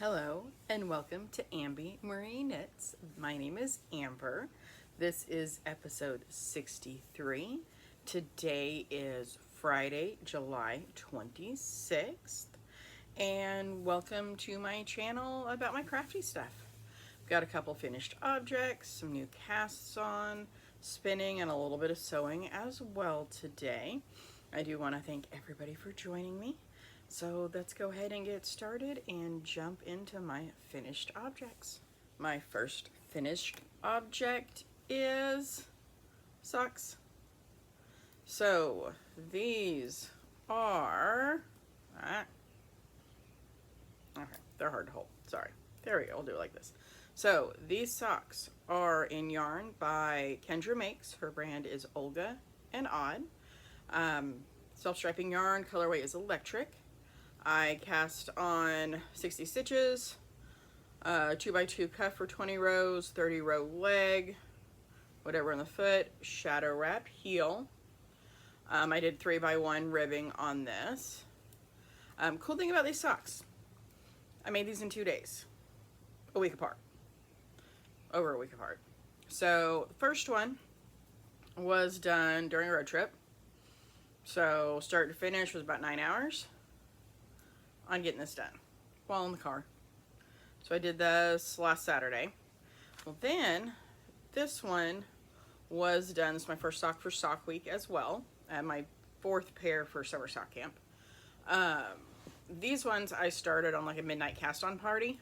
Hello and welcome to Ambi Marie Knits. My name is Amber. This is episode 63. Today is Friday, July 26th. And welcome to my channel about my crafty stuff. I've got a couple finished objects, some new casts on, spinning, and a little bit of sewing as well today. I do want to thank everybody for joining me. So let's go ahead and get started and jump into my finished objects. My first finished object is socks. So these are, okay, they're hard to hold, sorry. There we go, we'll do it like this. So these socks are in yarn by Kendra Makes. Her brand is Olga and Odd. Self-striping yarn, colorway is electric. I cast on 60 stitches, 2x2 cuff for 20 rows, 30 row leg, whatever on the foot, shadow wrap heel. I did 3x1 ribbing on this. Cool thing about these socks, I made these in 2 days, a week apart, over a week apart. So the first one was done during a road trip. So start to finish was about 9 hours on getting this done while in the car. So I did this last Saturday. Well, then this one was done. This is my first sock for sock week as well, and my 4th pair for summer sock camp. These ones I started on like a midnight cast on party,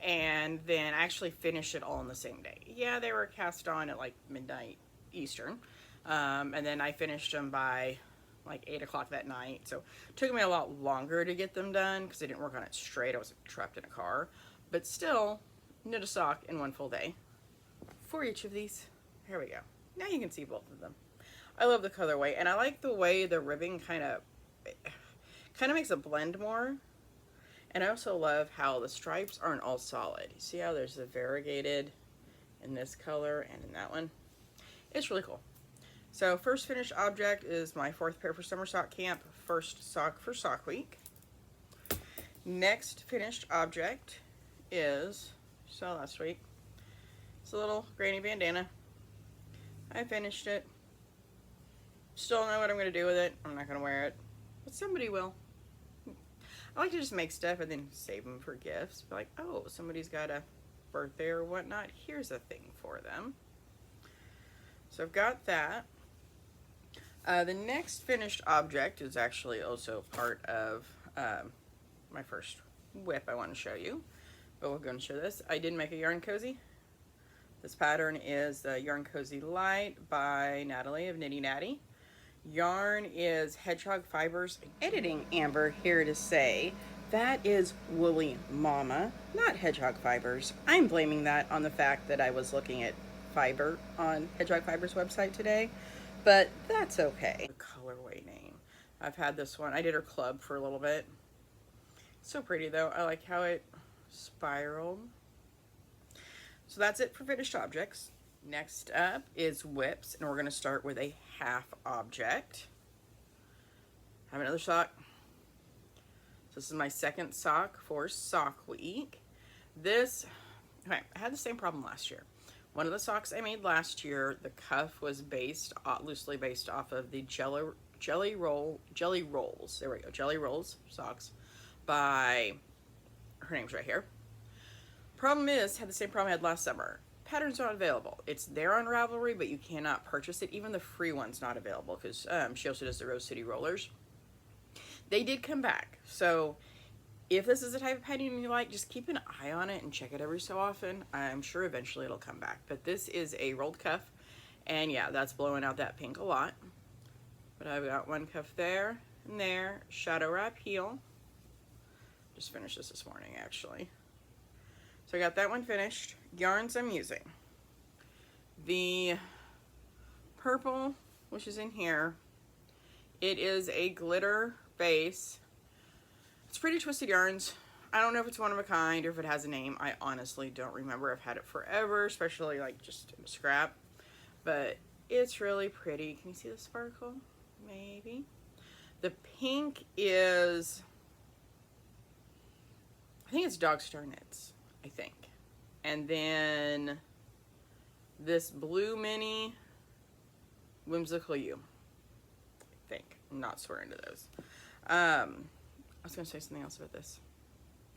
and then I actually finished it all on the same day. Yeah, they were cast on at like midnight Eastern, and then I finished them by like 8 o'clock that night. So it took me a lot longer to get them done because I didn't work on it straight. I was trapped in a car, but still knit a sock in 1 full day for each of these. Here we go. Now you can see both of them. I love the colorway, and I like the way the ribbing kind of makes it blend more. And I also love how the stripes aren't all solid. You see how there's a variegated in this color and in that one? It's really cool. So first finished object is my 4th pair for summer sock camp, first sock for sock week. Next finished object is, saw last week, it's a little granny bandana. I finished it. Still don't know what I'm going to do with it. I'm not going to wear it, but somebody will. I like to just make stuff and then save them for gifts. Like, oh, somebody's got a birthday or whatnot. Here's a thing for them. So I've got that. The next finished object is actually also part of my first whip I want to show you, but we're going to show this. I did make a yarn cozy. This pattern is the Yarn Cozy Light by Natalie of Knitty Natty. Yarn is Hedgehog Fibers. Editing Amber here to say that is Woolly Mama, not Hedgehog Fibers. I'm blaming that on the fact that I was looking at fiber on Hedgehog Fibers website today. But that's okay. The colorway name. I've had this one. I did her club for a little bit. So pretty though. I like how it spiraled. So that's it for finished objects. Next up is whips, and we're going to start with a half object. I have another sock. So this is my 2nd sock for sock week. This, okay, I had the same problem last year. One of the socks I made last year, the cuff was loosely based off of the Jelly Rolls. There we go, Jelly Rolls socks by, her name's right here. Problem is, had the same problem I had last summer. Pattern's not available. It's there on Ravelry, but you cannot purchase it. Even the free one's not available because she also does the Rose City Rollers. They did come back, so if this is the type of pattern you like, just keep an eye on it and check it every so often. I'm sure eventually it'll come back. But this is a rolled cuff, and yeah, that's blowing out that pink a lot. But I've got one cuff there and there, shadow wrap heel. Just finished this morning, actually. So I got that one finished. Yarns I'm using. The purple, which is in here, it is a glitter base. It's pretty twisted yarns. I don't know if it's one of a kind or if it has a name. I honestly don't remember. I've had it forever, especially like just in a scrap. But it's really pretty. Can you see the sparkle? Maybe. The pink is I think it's Dog Star Knits, I think. And then this blue mini, Whimsical You, I think. I'm not swearing to those. I was going to say something else about this.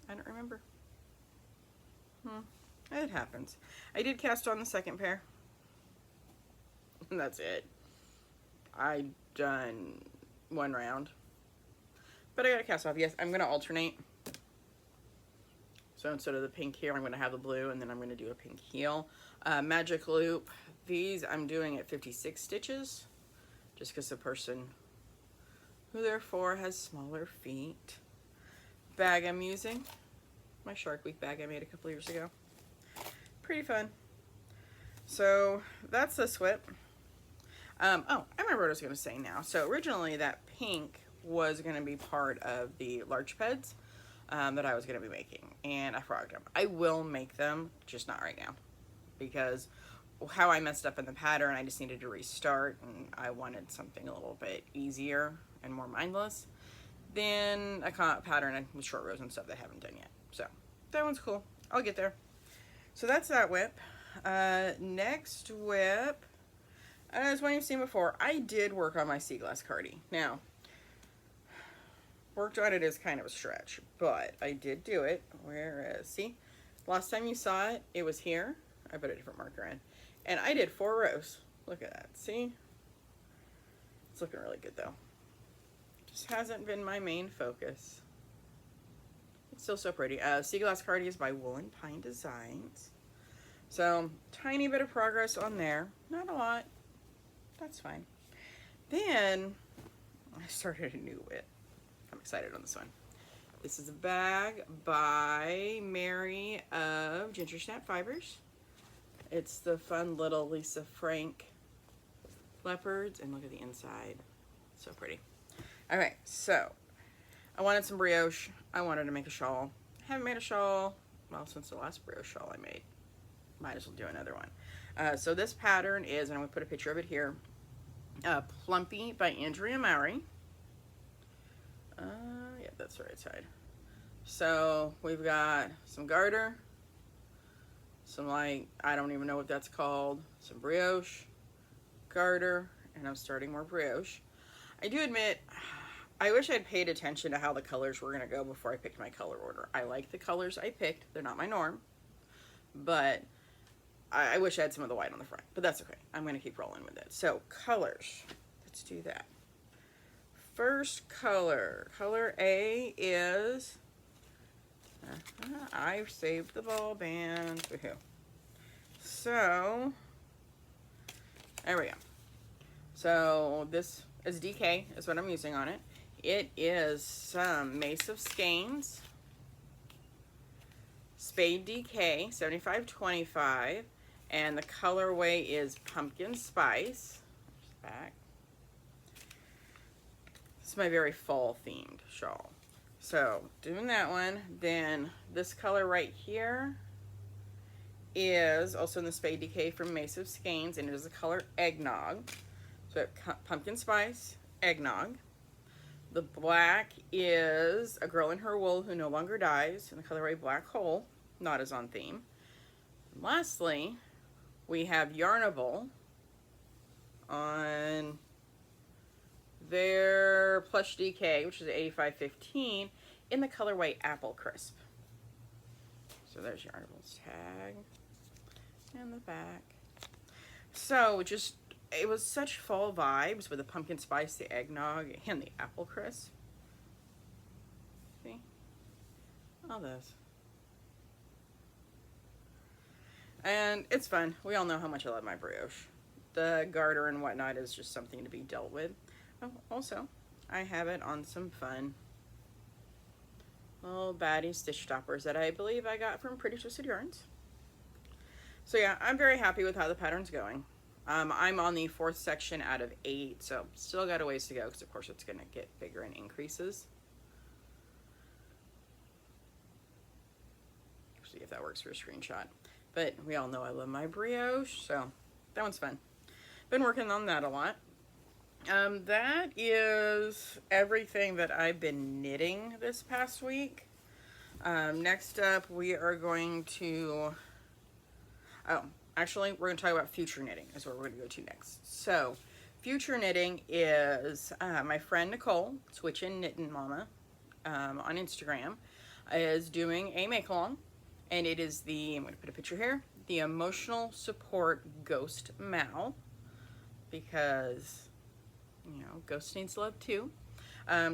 I don't remember. It happens. I did cast on the second pair. And that's it. I done one round. But I got to cast off. Yes, I'm going to alternate. So instead of the pink here, I'm going to have the blue, and then I'm going to do a pink heel. Magic loop. These I'm doing at 56 stitches. Just because the person who they're for has smaller feet. Bag I'm using. My Shark Week bag I made a couple years ago. Pretty fun. So that's this whip. Oh, I remember what I was going to say now. So originally that pink was going to be part of the large peds that I was going to be making. And I frogged them. I will make them, just not right now. Because how I messed up in the pattern, I just needed to restart. And I wanted something a little bit easier and more mindless than a pattern with short rows and stuff that I haven't done yet. So that one's cool. I'll get there. So that's that whip. Next whip, as one you've seen before, I did work on my Glass Cardi. Now, worked on it is kind of a stretch, but I did do it. Where is, see, last time you saw it, it was here. I put a different marker in, and I did 4 rows. Look at that. See, it's looking really good though. Just hasn't been my main focus. It's still so pretty. Glass Cardi is by Wool and Pine Designs. So, tiny bit of progress on there. Not a lot. That's fine. Then, I started a new whip. I'm excited on this one. This is a bag by Mary of Gingersnapfibers. It's the fun little Lisa Frank leopards. And look at the inside. So pretty. Alright, so I wanted some brioche. I wanted to make a shawl. I haven't made a shawl, well, since the last brioche shawl I made. Might as well do another one. So this pattern is, and I'm going to put a picture of it here, Plumpy by Andrea Mowry. Yeah, that's the right side. So we've got some garter, some like, I don't even know what that's called, some brioche, garter, and I'm starting more brioche. I do admit, I wish I'd paid attention to how the colors were going to go before I picked my color order. I like the colors I picked. They're not my norm. But I wish I had some of the white on the front. But that's okay. I'm going to keep rolling with it. So, colors. Let's do that. First color. Color A is... I've saved the ball band. Woohoo. So, there we go. So, this is DK, is what I'm using on it. It is some Mace of Skeins, Spade DK, 7525, and the colorway is Pumpkin Spice. Back. This is my very fall themed shawl. So, doing that one, then this color right here is also in the Spade DK from Mace of Skeins, and it is the color Eggnog. So, Pumpkin Spice, Eggnog. The black is A Girl in Her Wool Who No Longer Dies, in the colorway Black Hole, not as on theme. And lastly, we have Yarnable on their Plush DK, which is 8515, in the colorway Apple Crisp. So there's Yarnable's tag and the back. So just, it was such fall vibes with the pumpkin spice, the eggnog, and the apple crisp. See? All those. And it's fun. We all know how much I love my brioche. The garter and whatnot is just something to be dealt with. Oh, also, I have it on some fun little baddie stitch stoppers that I believe I got from Pretty Twisted Yarns. So yeah, I'm very happy with how the pattern's going. I'm on the 4th section out of 8, so still got a ways to go because of course it's going to get bigger in increases. See if that works for a screenshot. But we all know I love my brioche, so that one's fun. Been working on that a lot. That is everything that I've been knitting this past week. Next up, we are going to, oh, actually, we're going to talk about future knitting is where we're going to go to next. So, future knitting is my friend Nicole, Switchin' Knittin' Mama, on Instagram, is doing a make-along, and it is the, I'm going to put a picture here, the Emotional Support Ghost Mal, because, you know, ghost needs love too.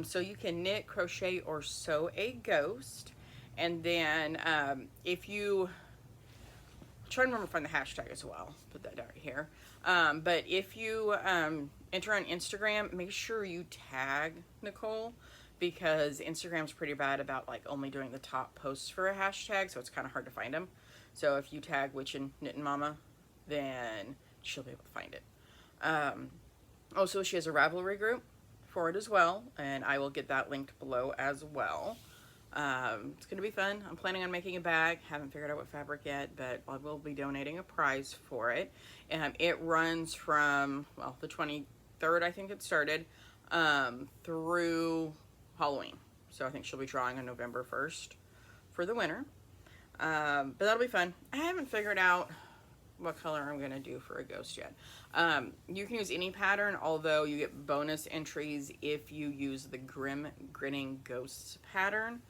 So you can knit, crochet, or sew a ghost, and then if you, try to remember to find the hashtag as well, put that down right here, but if you enter on Instagram, make sure you tag Nicole, because Instagram's pretty bad about like only doing the top posts for a hashtag, so it's kind of hard to find them. So if you tag Witchin' Knittin' Mama, then she'll be able to find it. Also, she has a Ravelry group for it as well, and I will get that linked below as well. It's going to be fun. I'm planning on making a bag. Haven't figured out what fabric yet, but I will be donating a prize for it. It runs from, well, the 23rd, I think it started, through Halloween. So I think she'll be drawing on November 1st for the winner. But that'll be fun. I haven't figured out what color I'm going to do for a ghost yet. You can use any pattern, although you get bonus entries if you use the Grinning Ghosts pattern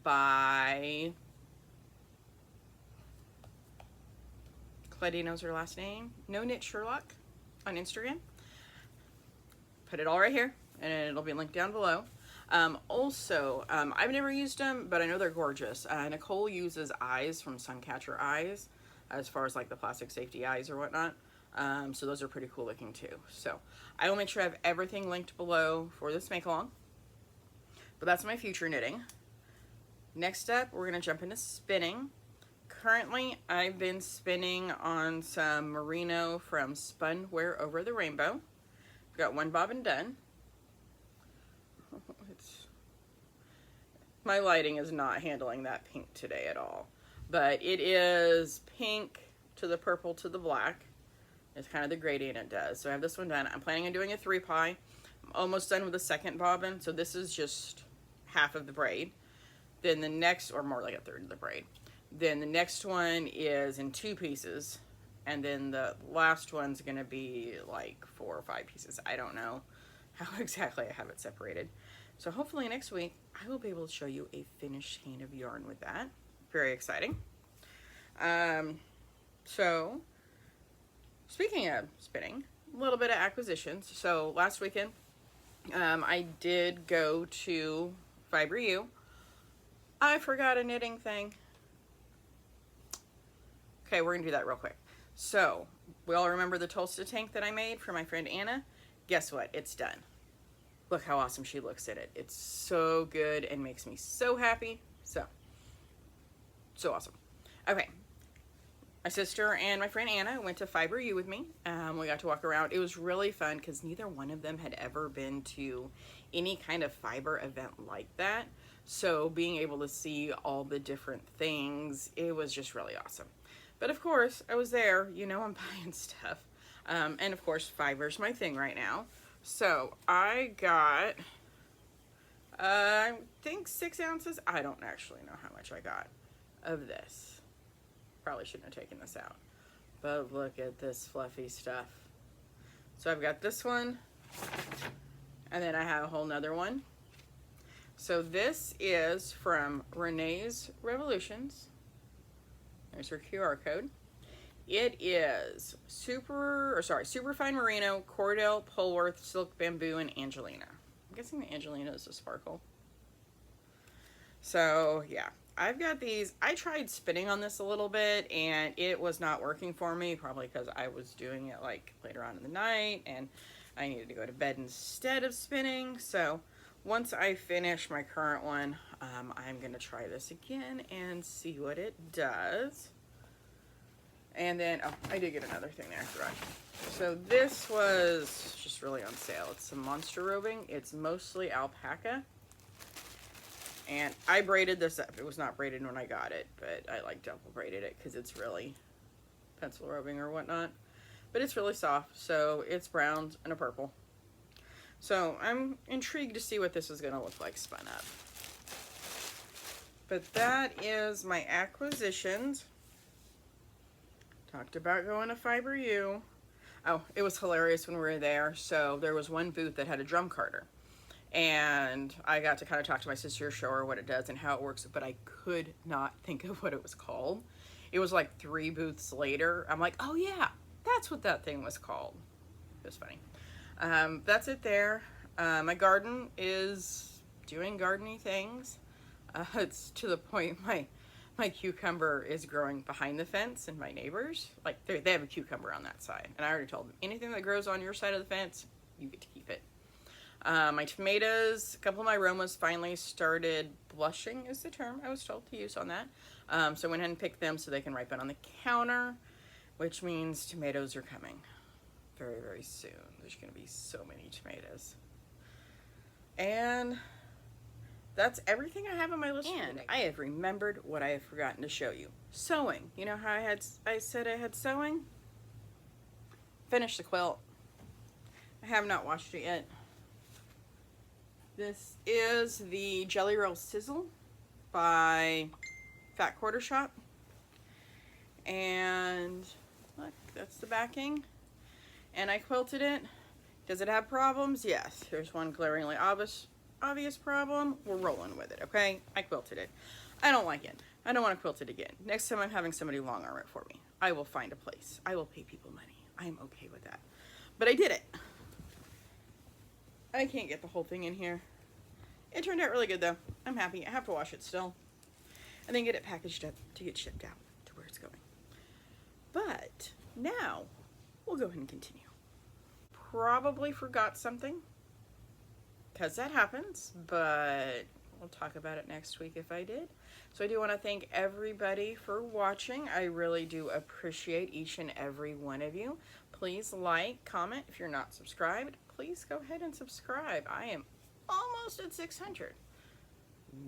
by, Claudia knows her last name, No Knit Sherlock on Instagram. Put it all right here, and it'll be linked down below. Also, I've never used them, but I know they're gorgeous. Nicole uses eyes from Suncatcher eyes, as far as like the plastic safety eyes or whatnot. So those are pretty cool looking too. So I will make sure I have everything linked below for this make along. But that's my future knitting. Next up, we're going to jump into spinning. Currently, I've been spinning on some merino from Spun, Ware Over the Rainbow. I've got one bobbin done. My lighting is not handling that pink today at all. But it is pink to the purple to the black. It's kind of the gradient it does. So I have this one done. I'm planning on doing a 3-ply. I'm almost done with the second bobbin. So this is just half of the braid. Then the next, or more like a third of the braid. Then the next one is in 2 pieces. And then the last one's going to be like 4 or 5 pieces. I don't know how exactly I have it separated. So hopefully next week I will be able to show you a finished skein of yarn with that. Very exciting. So speaking of spinning, a little bit of acquisitions. So last weekend I did go to Fiber U. I forgot a knitting thing. Okay, we're gonna do that real quick. So we all remember the Tolsta Tank that I made for my friend Anna. Guess what? It's done. Look how awesome she looks in it. It's so good and makes me so happy. So awesome. Okay. My sister and my friend Anna went to Fiber U with me. We got to walk around. It was really fun because neither one of them had ever been to any kind of fiber event like that. So being able to see all the different things, it was just really awesome. But of course, I was there, you know, I'm buying stuff. And of course, fiber's my thing right now. So I got, I think 6 ounces. I don't actually know how much I got of this. Probably shouldn't have taken this out. But look at this fluffy stuff. So I've got this one. And then I have a whole nother one. So this is from Renee's Revolutions. There's her QR code. It is super fine merino, Cordell, Polworth, silk bamboo, and Angelina. I'm guessing the Angelina is a sparkle. So yeah, I've got these. I tried spinning on this a little bit and it was not working for me, probably because I was doing it like later on in the night and I needed to go to bed instead of spinning. So once I finish my current one, I'm gonna try this again and see what it does. And then, oh, I did get another thing there, right. So this was just really on sale. It's some monster roving. It's mostly alpaca. And I braided this up. It was not braided when I got it, but I like double braided it because it's really pencil roving or whatnot. But it's really soft, so it's brown and a purple. So I'm intrigued to see what this is going to look like spun up. But that is my acquisitions. Talked about going to Fiber U. Oh, it was hilarious when we were there. So there was one booth that had a drum carder. And I got to kind of talk to my sister, show her what it does and how it works, but I could not think of what it was called. It was like 3 booths later. I'm like, oh yeah, that's what that thing was called. It was funny. That's it there. My garden is doing gardening things. It's to the point my cucumber is growing behind the fence, and my neighbors, like they have a cucumber on that side. And I already told them, anything that grows on your side of the fence, you get to keep it. My tomatoes, a couple of my aromas finally started blushing is the term I was told to use on that. So I went ahead and picked them so they can ripen on the counter, which means tomatoes are coming very, very soon. There's going to be so many tomatoes. And that's everything I have on my list. And I have remembered what I have forgotten to show you. Sewing. You know how I said I had sewing? Finished the quilt. I have not washed it yet. This is the Jelly Roll Sizzle by Fat Quarter Shop. And look, that's the backing. And I quilted it. Does it have problems? Yes. Here's one glaringly obvious problem. We're rolling with it, okay? I quilted it. I don't like it. I don't want to quilt it again. Next time I'm having somebody long arm it for me. I will find a place. I will pay people money. I'm okay with that. But I did it. I can't get the whole thing in here. It turned out really good though. I'm happy. I have to wash it still. And then get it packaged up to get shipped out to where it's going. But now we'll go ahead and continue. Probably forgot something, because that happens, but we'll talk about it next week if I did. So I do want to thank everybody for watching. I really do appreciate each and every one of you. Please like, comment. If you're not subscribed, please go ahead and subscribe. I am almost at 600.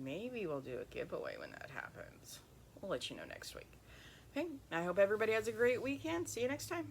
Maybe we'll do a giveaway when that happens. We'll let you know next week. Okay, I hope everybody has a great weekend. See you next time.